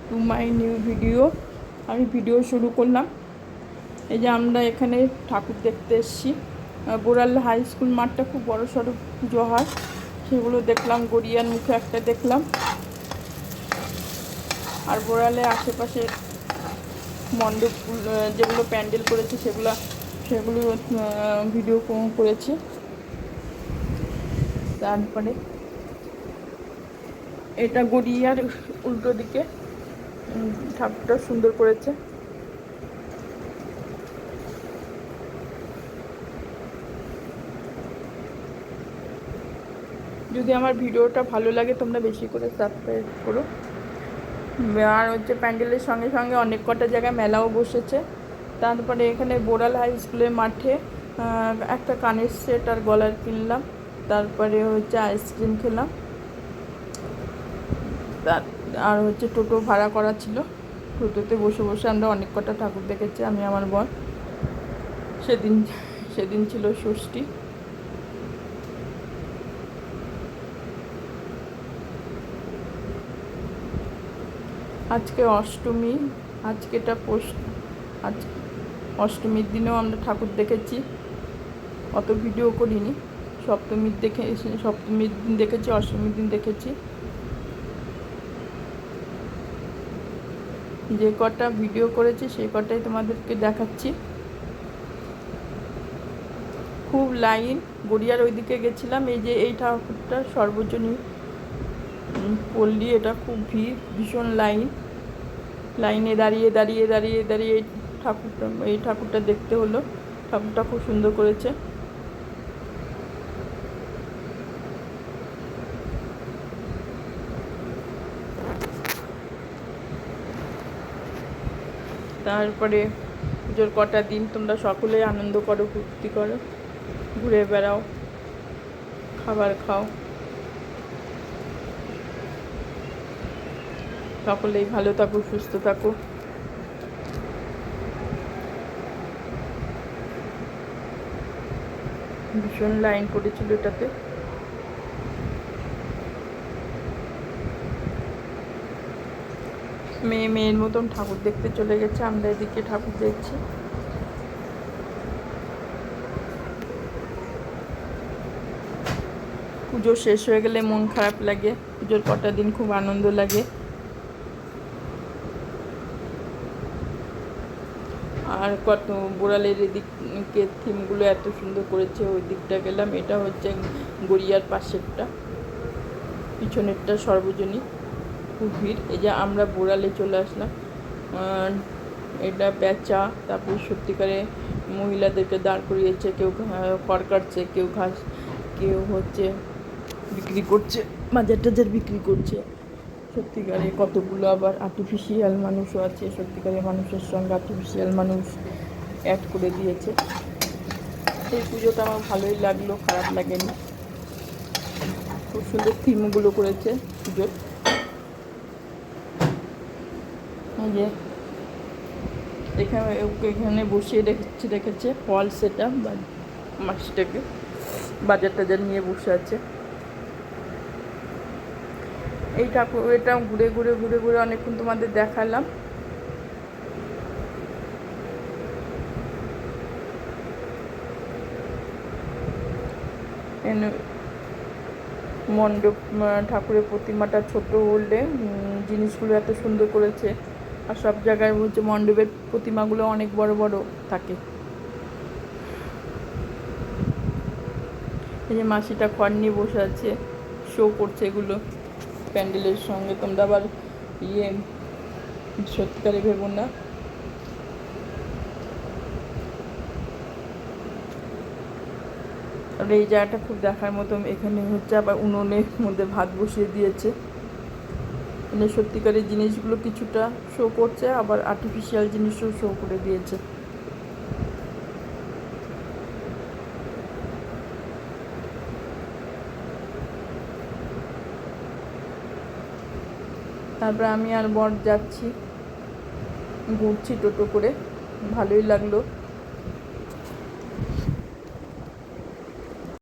To my new video. আমি video শুরু করলাম। এই যে আমরা এখানে ঠাকুর দেখতে এসেছি। বোড়াল হাই স্কুল মাঠটা খুব বড় সড়ো পুজো হয়, সেগুলো দেখলাম। গড়িয়ার মুখে একটা দেখলাম, আর বোড়ালে আশেপাশে মণ্ডপ যেগুলো প্যান্ডেল করেছে সেগুলো ভিডিও করেছি। তারপরে এটা গড়িয়ার উল্টো দিকে ঠাকুরটা সুন্দর করেছে। যদি আমার ভিডিওটা ভালো লাগে তোমরা বেশি করে সাবস্ক্রাইব করো। আর হচ্ছে প্যান্ডেলের সঙ্গে সঙ্গে অনেক কটা জায়গায় মেলাও বসেছে। তারপরে এখানে বোড়াল হাই স্কুলের মাঠে একটা কানের সেট আর গলার কিনলাম। তারপরে হচ্ছে আইসক্রিম খেলাম। আর হচ্ছে টোটো ভাড়া করা ছিল, টোটোতে বসে বসে আমরা অনেক কটা ঠাকুর দেখেছি, আমি আমার বর। সেদিন ছিল ষষ্ঠী। আজকে অষ্টমী, আজ অষ্টমীর দিনেও আমরা ঠাকুর দেখেছি, অত ভিডিও করিনি। সপ্তমীর দিন দেখেছি, অষ্টমীর দিন দেখেছি। যে কটা ভিডিও করেছি সেই কটাই তোমাদেরকে দেখাচ্ছি। খুব লাইন। গড়িয়ার ওইদিকে গেছিলাম, এই যে এই ঠাকুরটা সর্বজনীন পল্লী, এটা খুব ভিড়, ভীষণ লাইনে দাঁড়িয়ে দাঁড়িয়ে দাঁড়িয়ে দাঁড়িয়ে এই ঠাকুরটা দেখতে হলো। ঠাকুরটা খুব সুন্দর করেছে। তারপরে পুজোর কটা দিন তোমরা সকলে আনন্দ করো, ফুর্তি করো, ঘুরে বেড়াও, খাবার খাও। সকলেই ভালো থাকো, সুস্থ থাকো। ভীষণ লাইন পড়েছিল এটাতে। মেয়ের মতন ঠাকুর দেখতে চলে গেছে, আমরা এদিকে ঠাকুর দেখছি। পুজো শেষ হয়ে গেলে মন খারাপ লাগে, পুজোর কটা দিন খুব আনন্দ লাগে। আর কত বোড়ালের এদিকে থিমগুলো এত সুন্দর করেছে। ওই দিকটা গেলাম, এটা হচ্ছে গড়িয়ার পাশেরটা, পিছনেরটা সর্বজনীন, খুব ভিড়। এই যে আমরা বোড়ালে চলে আসলাম। এটা বেচা, তারপর সত্যিকারে মহিলাদেরকে দাঁড় করিয়েছে, কেউ খড় কাটছে, কেউ ঘাস, কেউ হচ্ছে বিক্রি করছে, বাজার টাজার বিক্রি করছে। সত্যিকারে কতগুলো আবার আর্টিফিশিয়াল মানুষও আছে, সত্যিকারের মানুষের সঙ্গে আর্টিফিশিয়াল মানুষ অ্যাড করে দিয়েছে। এই পুজোটা আমার ভালোই লাগলো, খারাপ লাগেনি। খুব সুন্দর থিমগুলো করেছে পুজোর। যে এখানে বসিয়ে রেখেছে হল সেট আপ, বা মাসিটাকে বাজার টাজার নিয়ে বসে আছে। এই ঠাকুর এটা ঘুরে ঘুরে ঘুরে ঘুরে অনেকক্ষণ তোমাদের দেখালাম। মণ্ডপ, ঠাকুরের প্রতিমাটা ছোট হলে জিনিসগুলো এত সুন্দর করেছে। আর সব জায়গায় হচ্ছে মণ্ডপের প্রতিমাগুলো অনেক বড় বড় থাকে। এই যে মাসিটা খড় নিয়ে বসে আছে, শো করছে এগুলো প্যান্ডেলের সঙ্গে। তোমরা আবার সত্যিকারে ভেবো না। আর এই জায়গাটা খুব দেখার মতো। এখানে হচ্ছে আবার উনুনের মধ্যে ভাত বসিয়ে দিয়েছে। মানে সত্যিকারের জিনিসগুলো কিছুটা শো করছে, আবার আর্টিফিশিয়াল জিনিসও শো করে দিয়েছে। তারপরে আমি আর বর যাচ্ছি, ঘুরছি টোটো করে, ভালোই লাগলো।